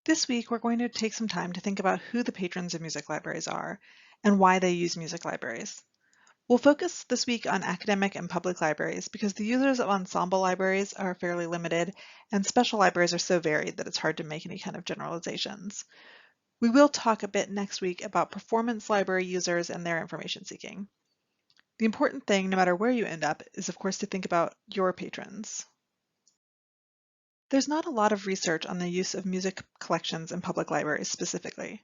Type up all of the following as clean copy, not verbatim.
This week, we're going to take some time to think about who the patrons of music libraries are and why they use music libraries. We'll focus this week on academic and public libraries because the users of ensemble libraries are fairly limited and special libraries are so varied that it's hard to make any kind of generalizations. We will talk a bit next week about performance library users and their information seeking. The important thing, no matter where you end up, is of course to think about your patrons. There's not a lot of research on the use of music collections in public libraries specifically,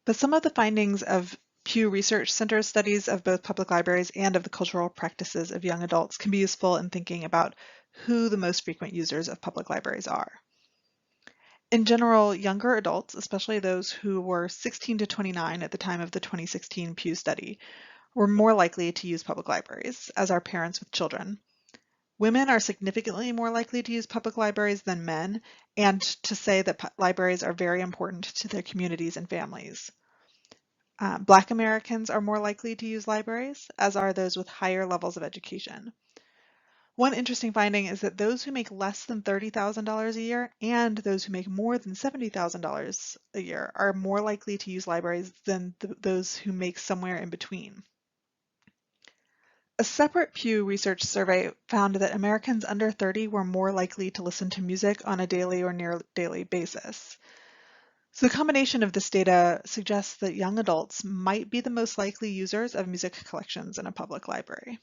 but some of the findings of Pew Research Center studies of both public libraries and of the cultural practices of young adults can be useful in thinking about who the most frequent users of public libraries are. In general, younger adults, especially those who were 16 to 29 at the time of the 2016 Pew study, were more likely to use public libraries, as are parents with children. Women are significantly more likely to use public libraries than men, and to say that libraries are very important to their communities and families. Black Americans are more likely to use libraries, as are those with higher levels of education. One interesting finding is that those who make less than $30,000 a year and those who make more than $70,000 a year are more likely to use libraries than those who make somewhere in between. A separate Pew Research survey found that Americans under 30 were more likely to listen to music on a daily or near daily basis. So the combination of this data suggests that young adults might be the most likely users of music collections in a public library.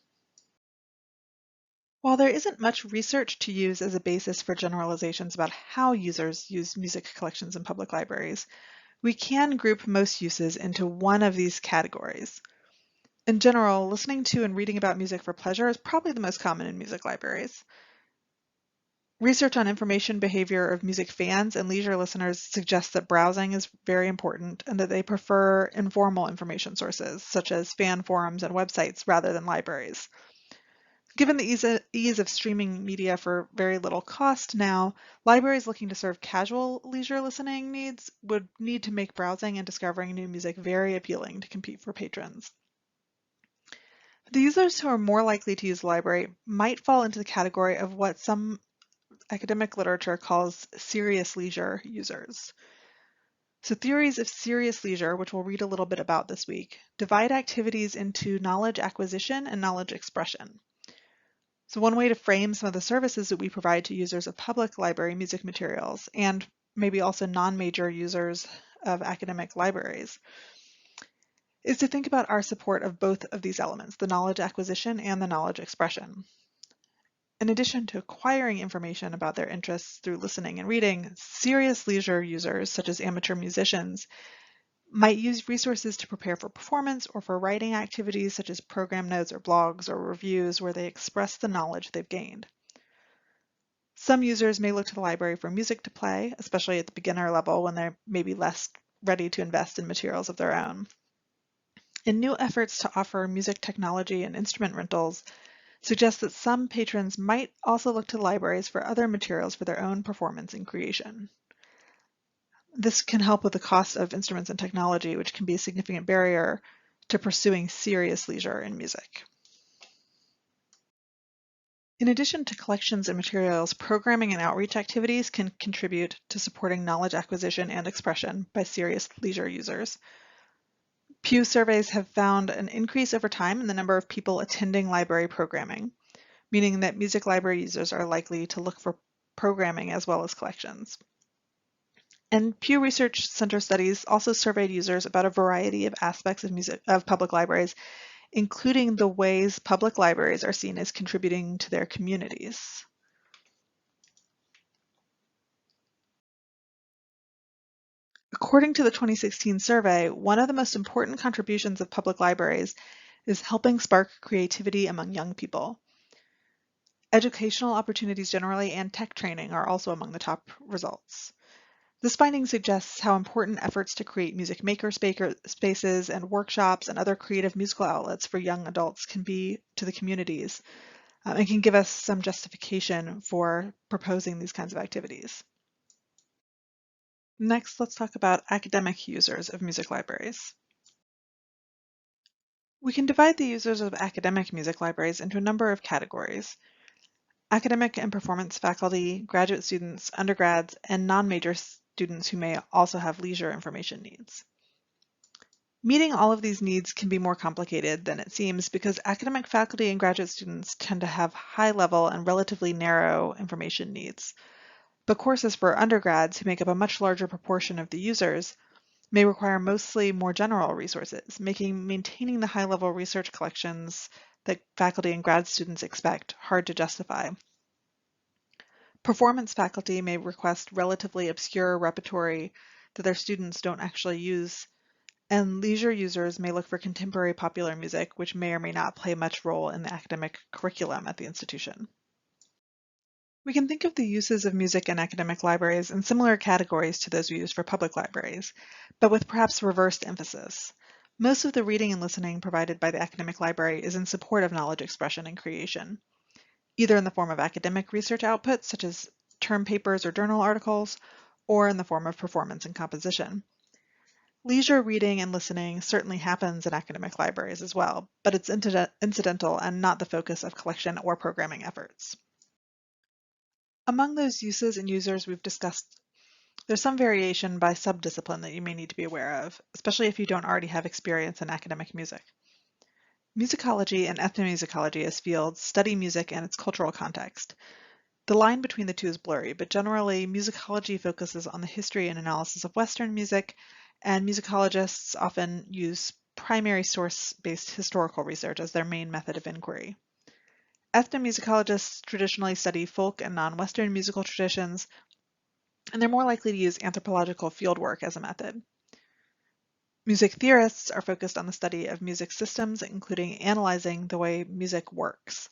While there isn't much research to use as a basis for generalizations about how users use music collections in public libraries, we can group most uses into one of these categories. In general, listening to and reading about music for pleasure is probably the most common in music libraries. Research on information behavior of music fans and leisure listeners suggests that browsing is very important and that they prefer informal information sources, such as fan forums and websites, rather than libraries. Given the ease of streaming media for very little cost now, libraries looking to serve casual leisure listening needs would need to make browsing and discovering new music very appealing to compete for patrons. The users who are more likely to use the library might fall into the category of what some academic literature calls serious leisure users. So theories of serious leisure, which we'll read a little bit about this week, divide activities into knowledge acquisition and knowledge expression. So one way to frame some of the services that we provide to users of public library music materials, and maybe also non-major users of academic libraries, is to think about our support of both of these elements, the knowledge acquisition and the knowledge expression. In addition to acquiring information about their interests through listening and reading, serious leisure users, such as amateur musicians, might use resources to prepare for performance or for writing activities such as program notes or blogs or reviews where they express the knowledge they've gained. Some users may look to the library for music to play, especially at the beginner level when they're maybe less ready to invest in materials of their own. And new efforts to offer music technology and instrument rentals suggest that some patrons might also look to libraries for other materials for their own performance and creation. This can help with the cost of instruments and technology, which can be a significant barrier to pursuing serious leisure in music. In addition to collections and materials, programming and outreach activities can contribute to supporting knowledge acquisition and expression by serious leisure users. Pew surveys have found an increase over time in the number of people attending library programming, meaning that music library users are likely to look for programming as well as collections. And Pew Research Center studies also surveyed users about a variety of aspects of public libraries, including the ways public libraries are seen as contributing to their communities. According to the 2016 survey, one of the most important contributions of public libraries is helping spark creativity among young people. Educational opportunities generally and tech training are also among the top results. This finding suggests how important efforts to create music maker spaces and workshops and other creative musical outlets for young adults can be to the communities, and can give us some justification for proposing these kinds of activities. Next, let's talk about academic users of music libraries. We can divide the users of academic music libraries into a number of categories: academic and performance faculty, graduate students, undergrads, and non-major students who may also have leisure information needs. Meeting all of these needs can be more complicated than it seems because academic faculty and graduate students tend to have high-level and relatively narrow information needs. But courses for undergrads who make up a much larger proportion of the users may require mostly more general resources, making maintaining the high-level research collections that faculty and grad students expect hard to justify. Performance faculty may request relatively obscure repertory that their students don't actually use, and leisure users may look for contemporary popular music, which may or may not play much role in the academic curriculum at the institution. We can think of the uses of music in academic libraries in similar categories to those we use for public libraries, but with perhaps reversed emphasis. Most of the reading and listening provided by the academic library is in support of knowledge expression and creation, either in the form of academic research outputs, such as term papers or journal articles, or in the form of performance and composition. Leisure reading and listening certainly happens in academic libraries as well, but it's incidental and not the focus of collection or programming efforts. Among those uses and users we've discussed, there's some variation by subdiscipline that you may need to be aware of, especially if you don't already have experience in academic music. Musicology and ethnomusicology as fields study music and its cultural context. The line between the two is blurry, but generally musicology focuses on the history and analysis of Western music, and musicologists often use primary source-based historical research as their main method of inquiry. Ethnomusicologists traditionally study folk and non-Western musical traditions, and they're more likely to use anthropological fieldwork as a method. Music theorists are focused on the study of music systems, including analyzing the way music works.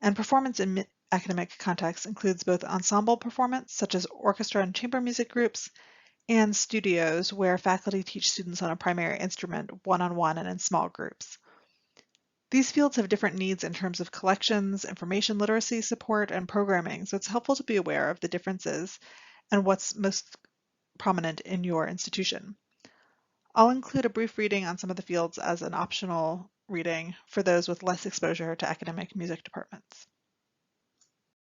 And performance in academic contexts includes both ensemble performance, such as orchestra and chamber music groups, and studios, where faculty teach students on a primary instrument one-on-one and in small groups. These fields have different needs in terms of collections, information literacy support, and programming, so it's helpful to be aware of the differences and what's most prominent in your institution. I'll include a brief reading on some of the fields as an optional reading for those with less exposure to academic music departments.